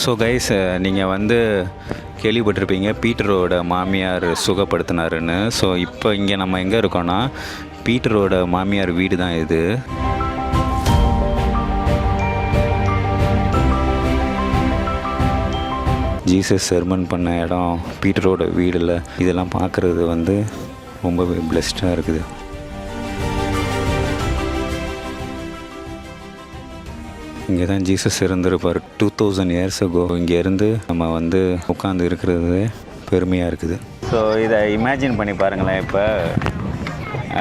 So guys, நீங்கள் வந்து கேள்விப்பட்டிருப்பீங்க பீட்டரோட மாமியார் சுகப்படுத்தினாருன்னு. ஸோ இப்போ இங்கே நம்ம எங்கே இருக்கோன்னா பீட்டரோட மாமியார் வீடு தான் இது. ஜீசஸ் செர்மன் பண்ண இடம் பீட்டரோட வீடில். இதெல்லாம் பார்க்குறது வந்து ரொம்பவே பிளெஸ்டாக இருக்குது. இங்கே தான் ஜீசஸ் இருந்திருப்பார் 2000 இயர்ஸ் அகோ. இங்கேருந்து நம்ம வந்து உட்காந்து இருக்கிறது பெருமையாக இருக்குது. ஸோ இதை இமேஜின் பண்ணி பாருங்களேன். இப்போ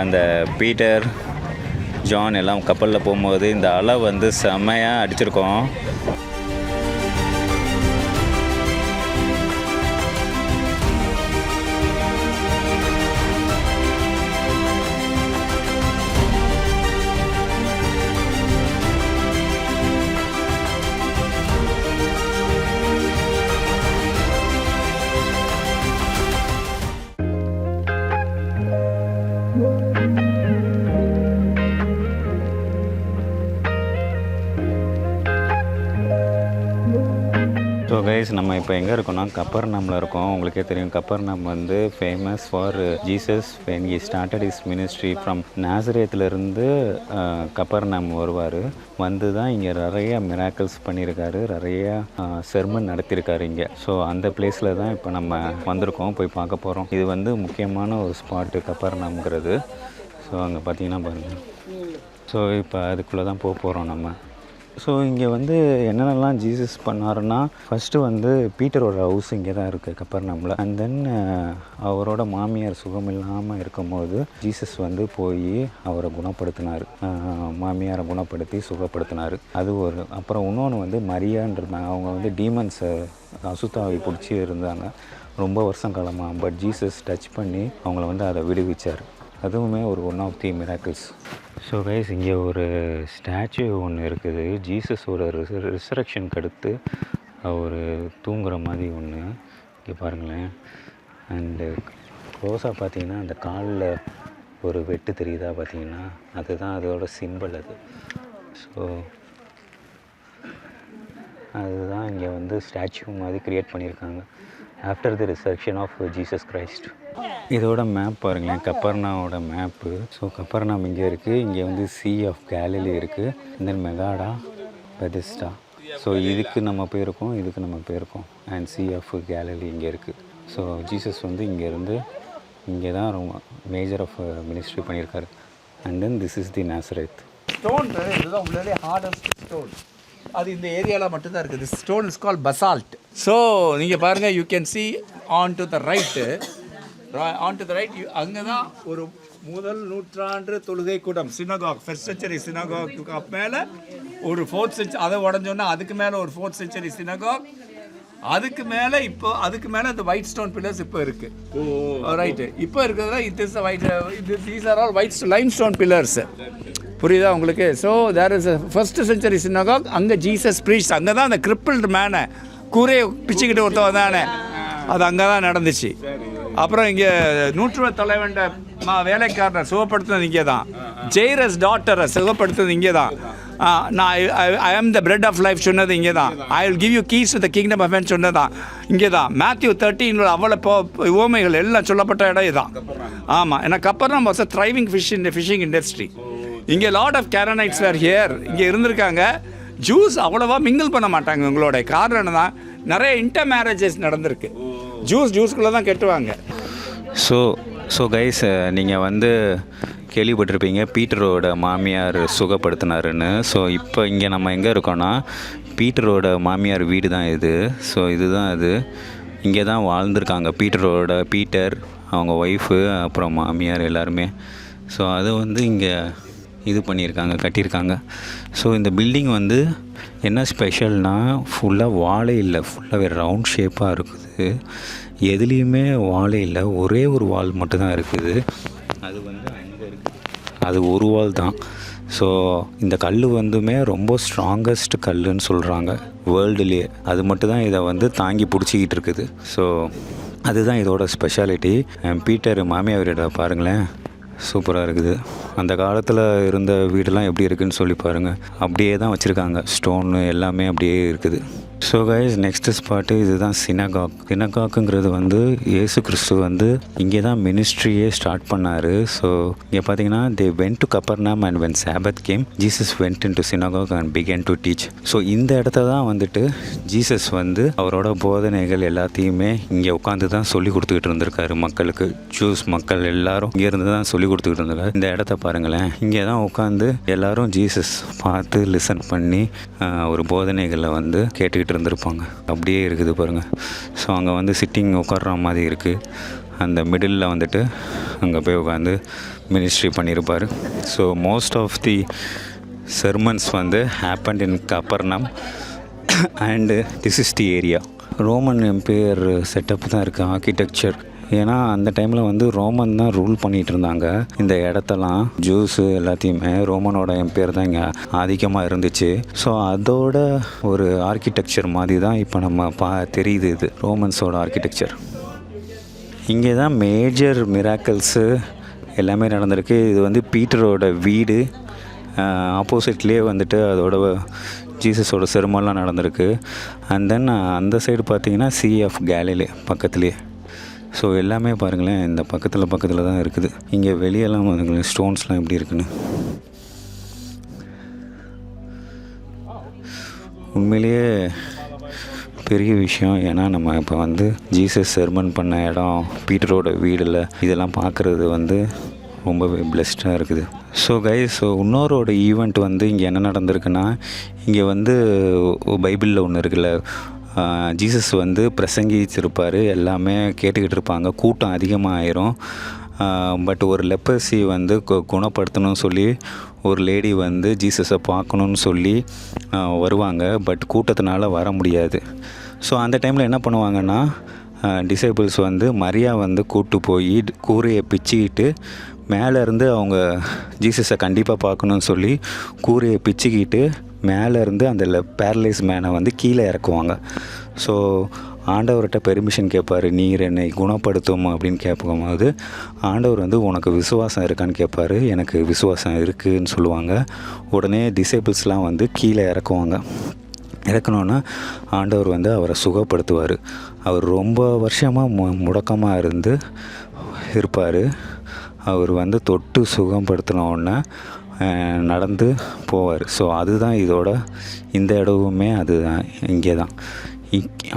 அந்த பீட்டர் ஜான் எல்லாம் கப்பலில் போகும்போது இந்த அலை வந்து செம்மையாக அடிச்சிருக்கோம். ஸோ கைஸ், நம்ம இப்போ எங்கே இருக்கோம்னா கப்பர்நாமில் இருக்கோம். உங்களுக்கே தெரியும் கப்பர்நாம் வந்து famous for Jesus when he started his ministry from நாசரேத்திலிருந்து கப்பர்நாம் வருவார். வந்து தான் இங்கே நிறைய மிராக்கிள்ஸ் பண்ணியிருக்காரு, நிறைய செர்மன் நடத்தியிருக்காரு இங்கே. ஸோ அந்த பிளேஸில் தான் இப்போ நம்ம வந்திருக்கோம், போய் பார்க்க போகிறோம். இது வந்து முக்கியமான ஒரு ஸ்பாட்டு கப்பர்நாம்ங்கிறது. ஸோ அங்கே பார்த்தீங்கன்னா பாருங்கள். ஸோ இப்போ அதுக்குள்ளே தான் போக போகிறோம் நம்ம. ஸோ இங்கே வந்து என்னென்னலாம் ஜீசஸ் பண்ணாருன்னா, ஃபஸ்ட்டு வந்து பீட்டரோட ஹவுஸ் இங்கே தான் இருக்குது கப்பர்நாமில். அண்ட் தென் அவரோட மாமியார் சுகம் இல்லாமல் இருக்கும்போது ஜீசஸ் வந்து போய் அவரை குணப்படுத்தினார், மாமியாரை குணப்படுத்தி சுகப்படுத்தினார். அது ஒரு. அப்புறம் இன்னொன்று வந்து மரியான்றிருந்தாங்க. அவங்க வந்து டீமன்ஸை அசுத்தாவி பிடிச்சி இருந்தாங்க ரொம்ப வருஷம் காலமாக. பட் ஜீசஸ் டச் பண்ணி அவங்கள வந்து அதை விடுவிச்சார். அதுவுமே ஒரு one of the miracles. So guys, இங்கே ஒரு ஸ்டாச்சு ஒன்று இருக்குது. ஜீசஸோட ரிசரக்ஷனுக்கு அடுத்து அவர் தூங்குகிற மாதிரி ஒன்று இங்கே பாருங்களேன். அண்டு க்ளோஸாக பார்த்தீங்கன்னா அந்த காலில் ஒரு வெட்டு தெரியுதா பார்த்தீங்கன்னா, அதுதான் அதோட சிம்பிள் அது. ஸோ அதுதான் இங்கே வந்து ஸ்டாச்சு மாதிரி க்ரியேட் பண்ணியிருக்காங்க after the resurrection of Jesus Christ. இதோட மேப் பாருங்களேன், கப்பர்னாவோட மேப்பு. ஸோ கப்பர்னாம் இங்கே இருக்குது. இங்கே வந்து சி ஆஃப் கேலிலி இருக்குது. தென் மெகாடா, பெதெஸ்டா. ஸோ இதுக்கு நம்ம போயிருக்கோம், இதுக்கு நம்ம போயிருக்கோம். அண்ட் சி ஆஃப் கேலிலி இங்கே இருக்குது. ஸோ ஜீசஸ் வந்து இங்கேருந்து இங்கே தான் ரொம்ப மேஜர் ஆஃப் மினிஸ்ட்ரி பண்ணியிருக்காரு. And then this is the Nazareth. Stone இதுதான் உள்ளே ஹார்டஸ்ட் ஸ்டோன். அது இந்த ஏரியாவில் மட்டும்தான் இருக்குது. This stone is call Basalt. So நீங்கள் பாருங்கள், you can see on to the right, on to the right. அங்கே தான் ஒரு முதல் நூற்றாண்டு தொழுகை கூடம், சினகாக், ஃபர்ஸ்ட் சென்ச்சுரி சினகாக் மேலே ஒரு 4th சென்ச்சுரி, அதை உடஞ்சோன்னா அதுக்கு மேலே ஒரு 4th சென்ச்சுரி சினகாக், அதுக்கு மேலே இப்போ அதுக்கு மேலே இந்த ஒயிட் ஸ்டோன் பில்லர்ஸ் இப்போ இருக்குது. ரைட்டு, இப்போ இருக்கிறதுல it's white, these are all white lime stone pillars. புரியுதா உங்களுக்கு? So there is first century synagogue. அங்கே ஜீசஸ் ப்ரீச், அங்கே தான் அந்த கிரிப்பிள்டு மேனை கூரையை பிச்சுக்கிட்டு ஒருத்தவன் தானே, அது அங்கே தான் நடந்துச்சு. அப்புறம் இங்கே நூற்றுவ தலைவண்ட வேலைக்காரர் சுகப்படுத்துனது இங்கே தான். ஜெய்ரஸ் டாட்டரை சுகப்படுத்துனது இங்கே தான். நான் ஐ ஆம் த பிரெட் ஆஃப் லைஃப் சொன்னது இங்கே தான். I will give you keys to the kingdom of heaven சொன்னதான் இங்கே தான். மேத்யூ 13 அவ்வளோ உவமைகள் எல்லாம் சொல்லப்பட்ட இடம் இதுதான். ஆமாம், ஏன்னா Capernaum was a thriving fishing industry. இங்கே lot of Canaanites were here, இங்கே இருந்திருக்காங்க. ஜூஸ் அவ்வளோவா மிங்கிள் பண்ண மாட்டாங்க. உங்களோட காரணம் தான் நிறைய இன்டர் மேரேஜஸ் நடந்திருக்கு. ஜூஸ்குள்ளே தான் கெட்டுவாங்க. ஸோ கைஸ், நீங்கள் வந்து கேள்விப்பட்டிருப்பீங்க பீட்டரோட மாமியார் சுகப்படுத்தினாருன்னு. ஸோ இப்போ இங்கே நம்ம எங்கே இருக்கோன்னா பீட்டரோட மாமியார் வீடு தான் இது. ஸோ இதுதான் அது. இங்கே தான் வாழ்ந்துருக்காங்க பீட்டர், அவங்க ஒய்ஃபு, அப்புறம் மாமியார் எல்லாருமே. ஸோ அது வந்து இங்கே இது பண்ணியிருக்காங்க, கட்டியிருக்காங்க. ஸோ இந்த பில்டிங் வந்து என்ன ஸ்பெஷல்னால் ஃபுல்லாக வாழை இல்லை, ஃபுல்லாகவே ரவுண்ட் ஷேப்பாக இருக்குது. எதுலேயுமே வாழை இல்லை, ஒரே ஒரு வால் மட்டும்தான் இருக்குது. அது வந்து அங்கே இருக்குது, அது ஒரு வால் தான். ஸோ இந்த கல் வந்துமே ரொம்ப ஸ்ட்ராங்கஸ்ட் கல்லுன்னு சொல்கிறாங்க வேர்ல்டுலேயே. அது மட்டும்தான் இதை வந்து தாங்கி பிடிச்சிக்கிட்டு இருக்குது. ஸோ அதுதான் இதோட ஸ்பெஷாலிட்டி. பீட்டர் மாமியார் வீடை பாருங்களேன், சூப்பராக இருக்குது. அந்த காலத்தில் இருந்த வீடெல்லாம் எப்படி இருக்குதுன்னு சொல்லி பாருங்கள். அப்படியே தான் வச்சுருக்காங்க, ஸ்டோனு எல்லாமே அப்படியே இருக்குது. ஸோ கைஸ் நெக்ஸ்ட் ஸ்பாட்டு இதுதான் சினகாக்குங்கிறது வந்து இயேசு கிறிஸ்து வந்து இங்கே தான் மினிஸ்ட்ரியே ஸ்டார்ட் பண்ணார். ஸோ இங்கே பார்த்தீங்கன்னா they went to Capernaum and when Sabbath came Jesus went into synagogue and began to teach. So இந்த இடத்த தான் வந்துட்டு ஜீசஸ் வந்து அவரோட போதனைகள் எல்லாத்தையுமே இங்கே உட்காந்து தான் சொல்லி கொடுத்துக்கிட்டு இருந்திருக்காரு மக்களுக்கு. ஜூஸ் மக்கள் எல்லாரும் இங்கே இருந்து தான் சொல்லி கொடுத்துக்கிட்டு இருந்திருக்காரு. இந்த இடத்த பாருங்களேன், இங்கே தான் உட்காந்து எல்லாரும் ஜீசஸ் பார்த்து லிசன் பண்ணி ஒரு போதனைகளை வந்து கேட்டுக்கிட்டு இருந்திருப்பாங்க. அப்படியே இருக்குது பாருங்கள். ஸோ அங்கே வந்து சிட்டிங் உட்கார்ற மாதிரி இருக்குது. அந்த மிடில் வந்துட்டு அங்கே போய் உட்காந்து மினிஸ்ட்ரி பண்ணியிருப்பார். So most of the sermons வந்து happened in Capernaum and this is the area. Roman empire setup தான் இருக்குது, ஆர்கிடெக்சர். ஏன்னா அந்த டைமில் வந்து ரோமன் தான் ரூல் பண்ணிகிட்டு இருந்தாங்க இந்த இடத்தெல்லாம். ஜூஸு எல்லாத்தையுமே ரோமனோட எம்பையர் தான் இங்கே ஆதிக்கமாக இருந்துச்சு. ஸோ அதோட ஒரு ஆர்கிடெக்சர் மாதிரி தான் இப்போ நம்ம தெரியுது இது ரோமன்ஸோட ஆர்கிடெக்சர். இங்கே தான் மேஜர் மிராக்கிள்ஸு எல்லாமே நடந்திருக்கு. இது வந்து பீட்டரோட வீடு, ஆப்போசிட்லேயே வந்துட்டு அதோட ஜீசஸோட செருமெல்லாம் நடந்திருக்கு. அண்ட் தென் அந்த சைடு பார்த்திங்கன்னா சி ஆஃப் கேலிலே பக்கத்துலேயே. ஸோ எல்லாமே பாருங்களேன் இந்த பக்கத்தில் தான் இருக்குது. இங்கே வெளியெல்லாம் பாருங்களேன் ஸ்டோன்ஸ்லாம் எப்படி இருக்குன்னு. உண்மையிலேயே பெரிய விஷயம். ஏன்னா நம்ம இப்போ வந்து ஜீசஸ் செர்மன் பண்ண இடம், பீட்டரோட வீடில் இதெல்லாம் பார்க்குறது வந்து ரொம்பவே பிளெஸ்டாக இருக்குது. ஸோ கைஸ், இன்னொரோட ஈவெண்ட் வந்து இங்கே என்ன நடந்திருக்குன்னா, இங்கே வந்து பைபிளில் ஒன்று இருக்குல்ல, ஜீசஸ் வந்து பிரசங்கிச்சிருப்பார், எல்லாமே கேட்டுக்கிட்டு இருப்பாங்க, கூட்டம் அதிகமாக ஆயிரும். பட் ஒரு லெப்பர்சி வந்து குணப்படுத்தணும்னு சொல்லி ஒரு லேடி வந்து ஜீசஸை பார்க்கணுன்னு சொல்லி வருவாங்க. பட் கூட்டத்தினால வர முடியாது. ஸோ அந்த டைமில் என்ன பண்ணுவாங்கன்னா, டிசைபிள்ஸ் வந்து மரியா வந்து கூப்பிட்டு போய் கூரையை பிச்சுக்கிட்டு மேலேருந்து அவங்க ஜீசஸை கண்டிப்பாக பார்க்கணுன்னு சொல்லி கூரையை பிச்சுக்கிட்டு மேலேருந்து அந்த பேரலைஸ் மேனை வந்து கீழே இறக்குவாங்க. ஸோ ஆண்டவர்கிட்ட பெர்மிஷன் கேட்பார், நீர் என்னை குணப்படுத்தும் அப்படின்னு கேட்கும்போது ஆண்டவர் வந்து உனக்கு விசுவாசம் இருக்கான்னு கேட்பார். எனக்கு விசுவாசம் இருக்குதுன்னு சொல்லுவாங்க. உடனே டிசைபிள்ஸ்லாம் வந்து கீழே இறக்குவாங்க. இறக்கணுன்னா ஆண்டவர் வந்து அவரை சுகப்படுத்துவார். அவர் ரொம்ப வருஷமாக முடக்கமாக இருந்து இருப்பார். அவர் வந்து தொட்டு சுகப்படுத்தினோடனே நடந்து போவார். ஸோ அதுதான் இதோட இந்த இடமுமே அதுதான், இங்கே தான்.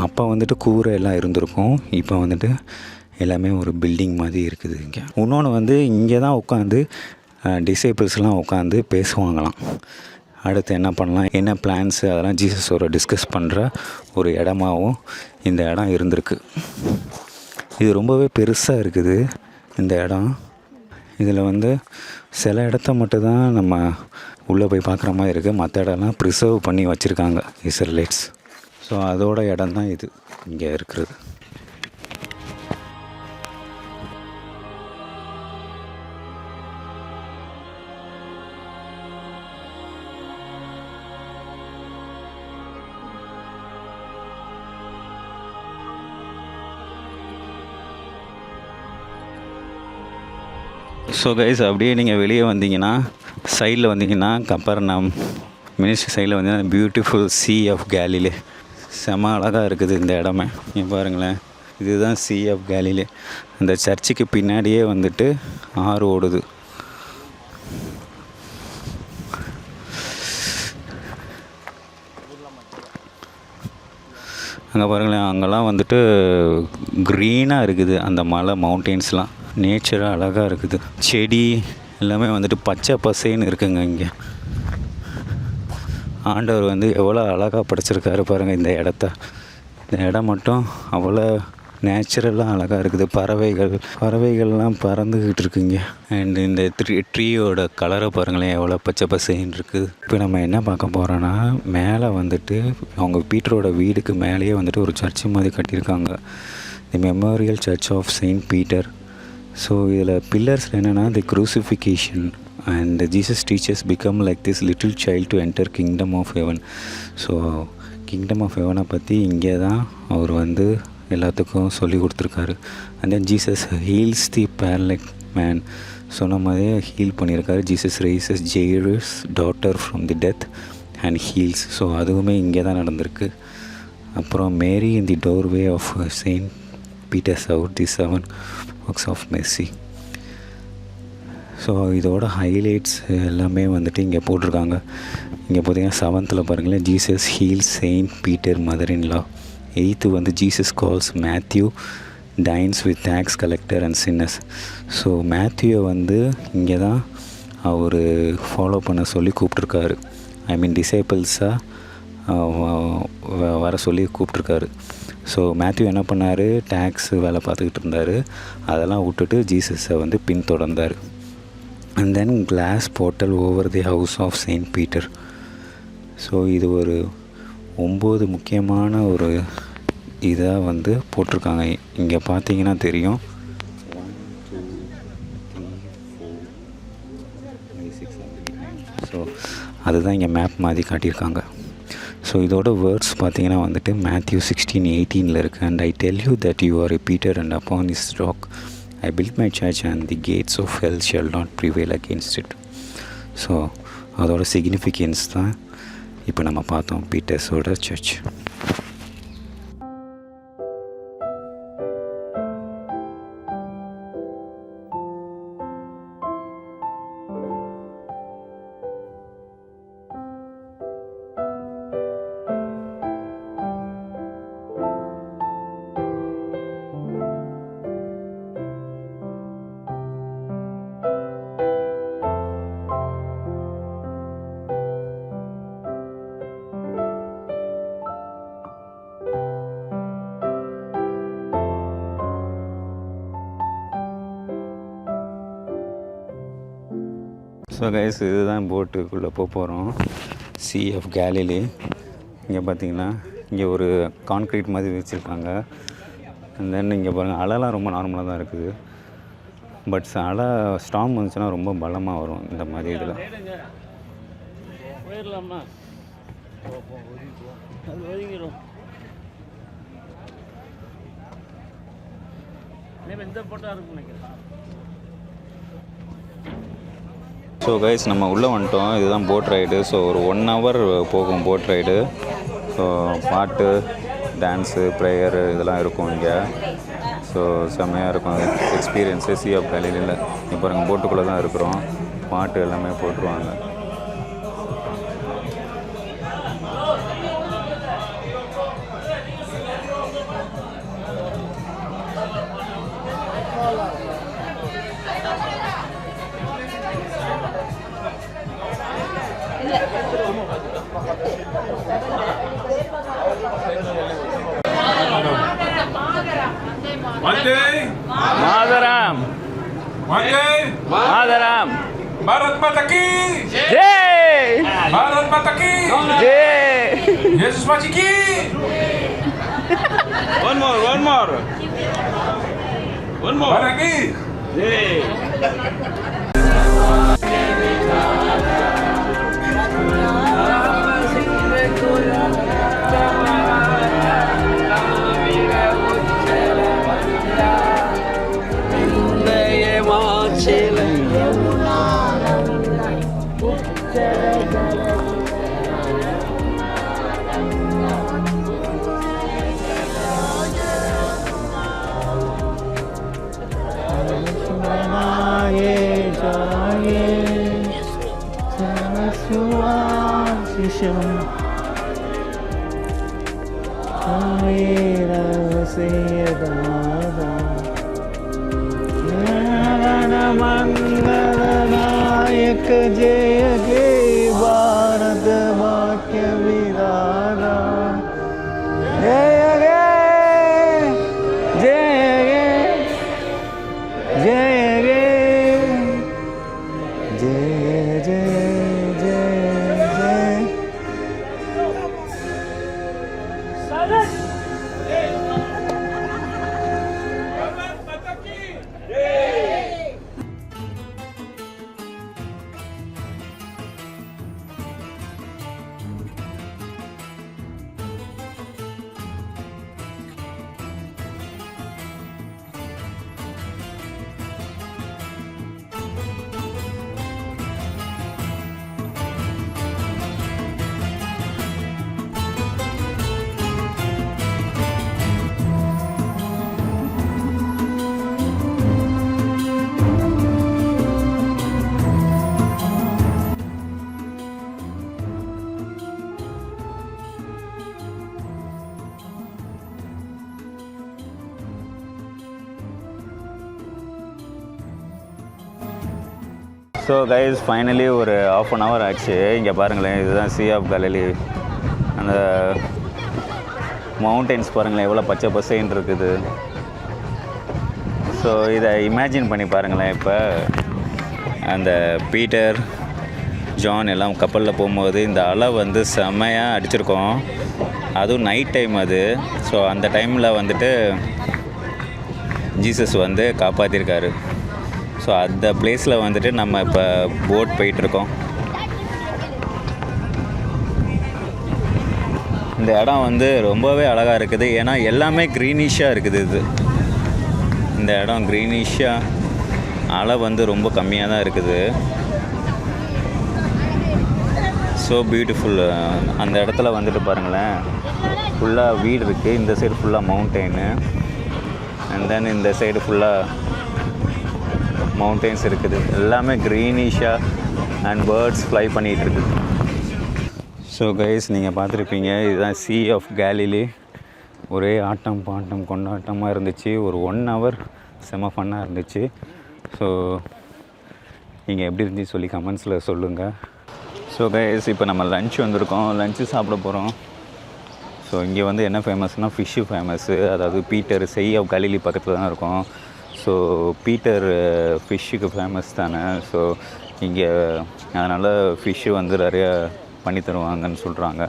அப்போ வந்துட்டு கூரை எல்லாம் இருந்திருக்கும், இப்போ வந்துட்டு எல்லாமே ஒரு பில்டிங் மாதிரி இருக்குது இங்கே. இன்னொன்று வந்து இங்கே தான் உட்காந்து டிசைபிள்ஸ்லாம் உட்காந்து பேசுவாங்களாம். அடுத்து என்ன பண்ணலாம், என்ன பிளான்ஸு, அதெல்லாம் ஜீசஸோட டிஸ்கஸ் பண்ணுற ஒரு இடமாகவும் இந்த இடம் இருந்திருக்கு. இது ரொம்பவே பெருசாக இருக்குது இந்த இடம். இதில் வந்து சில இடத்த மட்டும்தான் நம்ம உள்ளே போய் பார்க்குற மாதிரி இருக்குது, மற்ற இடம்லாம் ப்ரிசர்வ் பண்ணி வச்சுருக்காங்க இஸ்ரேலைட்ஸ். ஸோ அதோட இடம் தான் இது இங்கே இருக்கிறது. ஸோ கைஸ், அப்படியே நீங்கள் வெளியே வந்தீங்கன்னா சைடில் வந்தீங்கன்னா கப்பர்நாம் மினிஸ்ட்ரி சைடில் வந்தீங்கன்னா பியூட்டிஃபுல் சி ஆஃப் கேலிலே. செம அழகாக இருக்குது இந்த இடமே. நீங்கள் பாருங்களேன், இதுதான் சி ஆஃப் கேலிலே. அந்த சர்ச்சுக்கு பின்னாடியே வந்துட்டு ஆறு ஓடுது. அங்கே பாருங்களேன், அங்கெல்லாம் வந்துட்டு க்ரீனாக இருக்குது அந்த மலை, மவுண்டெயின்ஸ்லாம் நேச்சராக அழகாக இருக்குது. செடி எல்லாமே வந்துட்டு பச்சை பசேன்னு இருக்குங்க. இங்கே ஆண்டவர் வந்து எவ்வளோ அழகாக படைச்சிருக்காரு பாருங்கள் இந்த இடத்த. இந்த இடம் மட்டும் அவ்வளோ நேச்சுரலாக அழகாக இருக்குது. பறவைகள்லாம் பறந்துக்கிட்டு இருக்குங்க. அண்ட் இந்த ட்ரீயோட கலரை பாருங்களேன், எவ்வளோ பச்சை பசேன்னு இருக்குது. இப்போ நம்ம என்ன பார்க்க போகிறோன்னா, மேலே வந்துட்டு அவங்க பீட்டரோட வீடுக்கு மேலேயே வந்துட்டு ஒரு சர்ச்சு மாதிரி கட்டியிருக்காங்க, the memorial church of Saint Peter. So இதில் பில்லர்ஸில் என்னென்னா the crucifixion and Jesus teachers become like this little child to enter kingdom of heaven. So kingdom of ஹெவனை பற்றி இங்கே தான் அவர் வந்து எல்லாத்துக்கும் சொல்லி கொடுத்துருக்காரு. And then Jesus heals the paralytic man, சொன்ன மாதிரியே ஹீல் பண்ணியிருக்காரு. Jesus raises Jairus daughter from the death and heals. So அதுவுமே இங்கே தான் நடந்திருக்கு. அப்புறம் Mary in the doorway of Saint Peter's out the 7 works of mercy. So இதோட highlights எல்லாமே வந்துட்டு இங்கே போட்டிருக்காங்க. இங்கே பார்த்தீங்கன்னா 7th பாருங்களேன், Jesus heal Saint Peter mother in law. 8th வந்து Jesus calls Matthew dines with tax collector and sinners. So மேத்யூவை வந்து இங்கே தான் அவர் ஃபாலோ பண்ண சொல்லி கூப்பிட்ருக்காரு. ஐ மீன் டிசைபிள்ஸாக வர சொல்லி கூப்பிட்ருக்காரு. ஸோ மேத்யூ என்ன பண்ணார், டேக்ஸ் வேலை பார்த்துக்கிட்டு இருந்தார். அதெல்லாம் விட்டுட்டு ஜீசஸை வந்து பின்தொடர்ந்தார். And then glass portal over the house of Saint Peter. So இது ஒரு 9 முக்கியமான ஒரு இதாக வந்து போட்டிருக்காங்க. இங்கே பார்த்தீங்கன்னா தெரியும். 1 2 3 4 5 6 7 8 9. ஸோ அதுதான் இங்கே மேப் மாதிரி காட்டியிருக்காங்க. ஸோ இதோட வேர்ட்ஸ் பார்த்தீங்கன்னா வந்துட்டு மேத்யூ 16:18 இருக்குது. And I tell you that you are a Peter and upon this rock I built my church and the gates of hell shall not prevail against it. So அதோட significance தான் இப்போ நம்ம பார்த்தோம் பீட்டர்ஸோட search. So guys இதுதான் போட்டுக்குள்ளே போகிறோம். Sea of Galilee. இங்கே பார்த்தீங்கன்னா இங்கே ஒரு கான்க்ரீட் மாதிரி வச்சுருக்காங்க. அண்ட் தென் இங்கே பாருங்கள், அலைலாம் ரொம்ப நார்மலாக தான் இருக்குது. பட் அலை ஸ்டார்ம் வந்துச்சுன்னா ரொம்ப பலமாக வரும் இந்த மாதிரி இதில். ஸோ கைஸ் நம்ம உள்ளே வந்துட்டோம். இதுதான் போட் ரைடு. ஸோ ஒரு 1 hour போகும் போட் ரைடு. ஸோ பாட்டு, டான்ஸு, ப்ரேயரு இதெல்லாம் இருக்கும் இங்கே. ஸோ செம்மையாக இருக்கும் எக்ஸ்பீரியன்ஸு. சி ஆஃப் கேலிலியில் இப்போ நாங்கள் போட்டுக்குள்ளே தான் இருக்கிறோம். பாட்டு எல்லாமே போட்டுருவாங்க. मातरम मातरम भारत माता की जय भारत माता की जय यीशु मसीह की one more भारत की जय मंगलनायक जय हे भारत वाक्य विधाता जय हे जय हे जय हे जय जय जय जय ஸோ கைஸ் ஃபைனலி ஒரு ½ அன் ஹவர் ஆச்சு. இங்கே பாருங்களேன், இதுதான் Sea of Galilee. அந்த மவுண்டெயின்ஸ் பாருங்களேன் எவ்வளோ பச்சை பசைன்னு இருக்குது. ஸோ இதை இமேஜின் பண்ணி பாருங்களேன், இப்போ அந்த பீட்டர் ஜான் எல்லாம் கப்பலில் போகும்போது இந்த அலை வந்து செம்மையாக அடிச்சிருக்கோம். அதுவும் நைட் டைம் அது. ஸோ அந்த டைமில் வந்துட்டு ஜீசஸ் வந்து காப்பாற்றிருக்காரு. ஸோ அந்த பிளேஸில் வந்துட்டு நம்ம இப்போ போட் போயிட்டுருக்கோம். இந்த இடம் வந்து ரொம்பவே அழகாக இருக்குது. ஏன்னா எல்லாமே க்ரீனிஷாக இருக்குது. இந்த இடம் க்ரீனிஷாக, அலை வந்து ரொம்ப கம்மியாக தான் இருக்குது. So beautiful. அந்த இடத்துல வந்துட்டு பாருங்களேன், ஃபுல்லாக வீடு இருக்குது. இந்த சைடு ஃபுல்லாக மவுண்டெயின், அண்ட் தென் இந்த சைடு ஃபுல்லாக மவுண்டெயின்ஸ் இருக்குது. எல்லாமே க்ரீனிஷாக அண்ட் பேர்ட்ஸ் ஃப்ளை பண்ணிகிட்டு இருக்குது. ஸோ கைஸ் நீங்கள் பார்த்துருப்பீங்க, இதுதான் Sea of Galilee. ஒரே ஆட்டம் பாட்டம் கொண்டாட்டமாக இருந்துச்சு. ஒரு 1 hour செம ஃபன்னாக இருந்துச்சு. ஸோ நீங்கள் எப்படி இருந்துச்சு சொல்லி கமெண்ட்ஸில் சொல்லுங்கள். ஸோ கைஸ் இப்போ நம்ம லன்ச் வந்திருக்கோம், லன்ச்சு சாப்பிட போகிறோம். ஸோ இங்கே வந்து என்ன ஃபேமஸ்னால் ஃபிஷ்ஷு ஃபேமஸ்ஸு. அதாவது பீட்டர் Sea of Galilee பக்கத்தில் தான் இருக்கும். ஸோ பீட்டர் ஃபிஷ்ஷுக்கு ஃபேமஸ் தானே. ஸோ இங்கே அதனால் ஃபிஷ்ஷு வந்து நிறைய பண்ணி தருவாங்கன்னு சொல்கிறாங்க.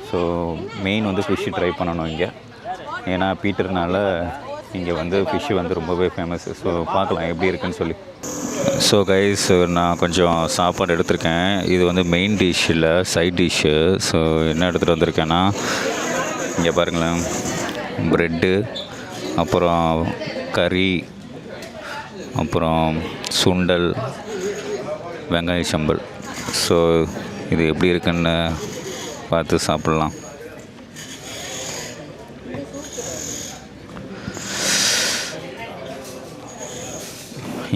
ஸோ மெயின் வந்து ஃபிஷ்ஷு ட்ரை பண்ணணும் இங்கே. ஏன்னா பீட்டர்னால இங்கே வந்து ஃபிஷ்ஷு வந்து ரொம்பவே ஃபேமஸ்ஸு. ஸோ பார்க்கலாம் எப்படி இருக்குன்னு சொல்லி. ஸோ கைஸ் நான் கொஞ்சம் சாப்பாடு எடுத்திருக்கேன். இது வந்து மெயின் டிஷ் இல்லை, சைட் டிஷ்ஷு. ஸோ என்ன எடுத்துகிட்டு வந்திருக்கேன்னா, இங்கே பாருங்களேன், ப்ரெட்டு, அப்புறம் கறி, அப்புறம் சுண்டல், வெங்காய சம்பல். ஸோ இது எப்படி இருக்குன்னு பார்த்து சாப்பிட்லாம்.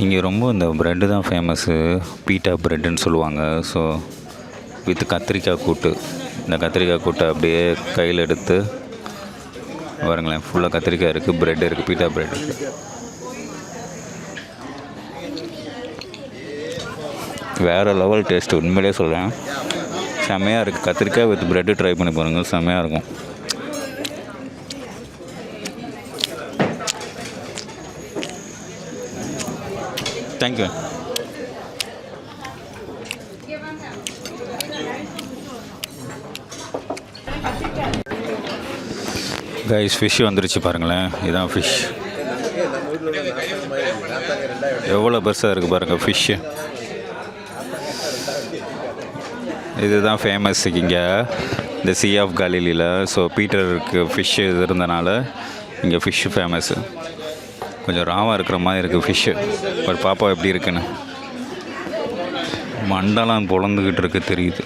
இங்கே ரொம்ப இந்த ப்ரெட்டு தான் ஃபேமஸ்ஸு, பீட்டா ப்ரெட்டுன்னு சொல்லுவாங்க. ஸோ வித் கத்திரிக்காய் கூட்டு. இந்த கத்திரிக்காய் கூட்டை அப்படியே கையில் எடுத்து பாருங்களேன், ஃபுல்லாக கத்திரிக்காய் இருக்குது, ப்ரெட் இருக்குது, பீட்டா ப்ரெட் இருக்குது. வேறு லெவல் டேஸ்ட்டு, உண்மையிலே சொல்கிறேன், செம்மையாக இருக்குது. கத்திரிக்காய் வித் ப்ரெட்டு ட்ரை பண்ணி பாருங்கள், செம்மையாக இருக்கும். தேங்க்யூ. கைஸ் ஃபிஷ் வந்துருச்சு பாருங்களேன், இதுதான் ஃபிஷ். எவ்வளோ பெருசாக இருக்குது பாருங்கள் ஃபிஷ்ஷு. இதுதான் ஃபேமஸ் இங்கே இந்த Sea of Galilee. ஸோ பீட்டருக்கு ஃபிஷ்ஷு இது இருந்தனால இங்கே ஃபிஷ்ஷு ஃபேமஸ்ஸு. கொஞ்சம் ராவாக இருக்கிற மாதிரி இருக்குது ஃபிஷ்ஷு. பட் பாப்பா எப்படி இருக்குன்னு மண்டலம் பொழந்துக்கிட்டு இருக்கு தெரியுது.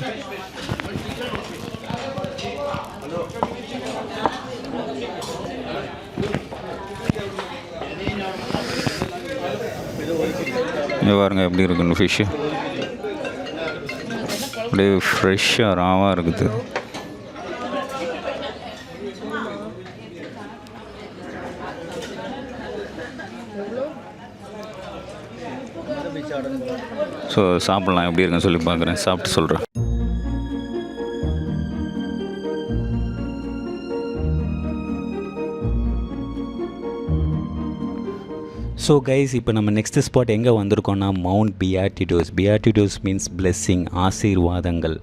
இங்கே பாருங்க எப்படி இருக்குன்னு ஃபிஷ்ஷு. அப்படியே ஃப்ரெஷ்ஷாக ராவாக இருக்குது. ஸோ சாப்பிட்லாம், எப்படி இருக்குன்னு சொல்லி பார்க்குறேன், சாப்பிட்டு சொல்கிறேன். ஸோ கைஸ் இப்போ நம்ம நெக்ஸ்ட்டு ஸ்பாட் எங்கே வந்திருக்கோன்னா Mount Beatitudes. Beatitudes means blessing, ஆசீர்வாதங்கள்.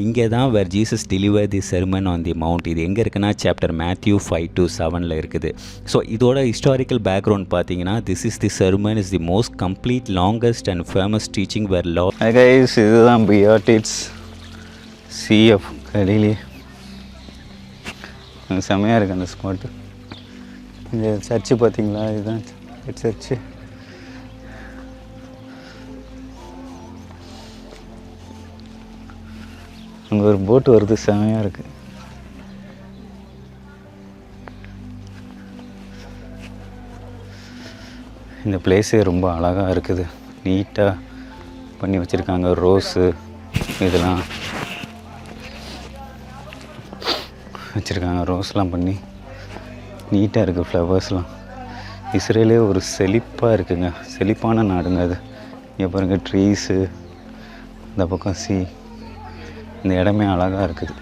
இங்கே தான் where Jesus deliver the sermon on the mount. இது எங்கே இருக்குன்னா சாப்டர் Matthew 5-7 இருக்குது. ஸோ இதோட ஹிஸ்டாரிக்கல் பேக்ரவுண்ட் பார்த்தீங்கன்னா, this is the sermon is the most complete longest and famous teaching where law. Guys இதுதான் பியாட்டிட்ஸ் Sea of Galilee. செம்மையாக இருக்குது அந்த ஸ்பாட்டு. இந்த சர்ச்சு பார்த்தீங்களா, இதுதான் சர்ச்சு. அங்கே ஒரு போட்டு வருது, செமையாக இருக்குது. இந்த பிளேஸே ரொம்ப அழகாக இருக்குது, நீட்டாக பண்ணி வச்சுருக்காங்க. ரோஸு இதெல்லாம் வச்சுருக்காங்க, ரோஸ்லாம் பண்ணி நீட்டாக இருக்குது. ஃப்ளவர்ஸ்லாம். இஸ்ரேலே ஒரு செழிப்பாக இருக்குங்க, செழிப்பான நாடுங்க அது. இங்கே பாருங்கள் ட்ரீஸு, இந்த பக்கம் சி, இந்த இடமே அழகாக இருக்குது.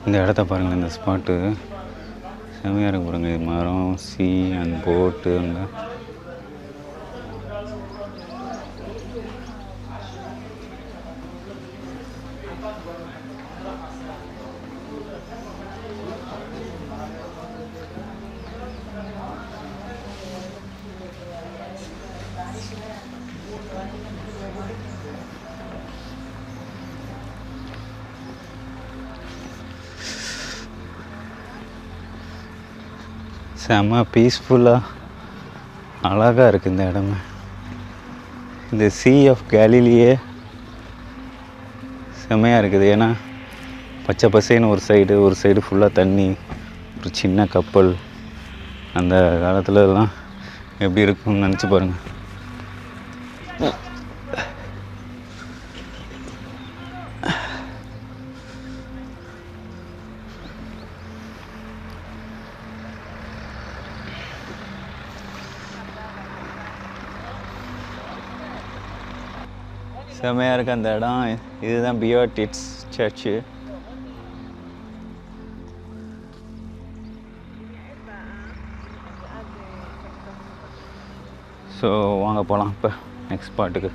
இந்த இடத்த பாருங்கள், இந்த ஸ்பாட்டு செம்மையாக இருக்கு பாருங்கள். இது மரம், சி அண்ட் போட்டு அங்கே. செம்ம பீஸ்ஃபுல்லாக அழகாக இருக்குது இந்த இடமே. இந்த சி ஆஃப் கேலிலியே செம்மையாக இருக்குது. ஏன்னா பச்சை பசேன்னு ஒரு சைடு ஃபுல்லாக தண்ணி, ஒரு சின்ன கப்பல். அந்த காலத்துலலாம் எப்படி இருக்கும்னு நினச்சி பாருங்கள். செம்மையாக இருக்குது அந்த இடம். இதுதான் பியோட்டிட்ஸ் சர்ச்சு. ஸோ வாங்க போகலாம் இப்போ நெக்ஸ்ட் ஸ்பாட்டுக்கு.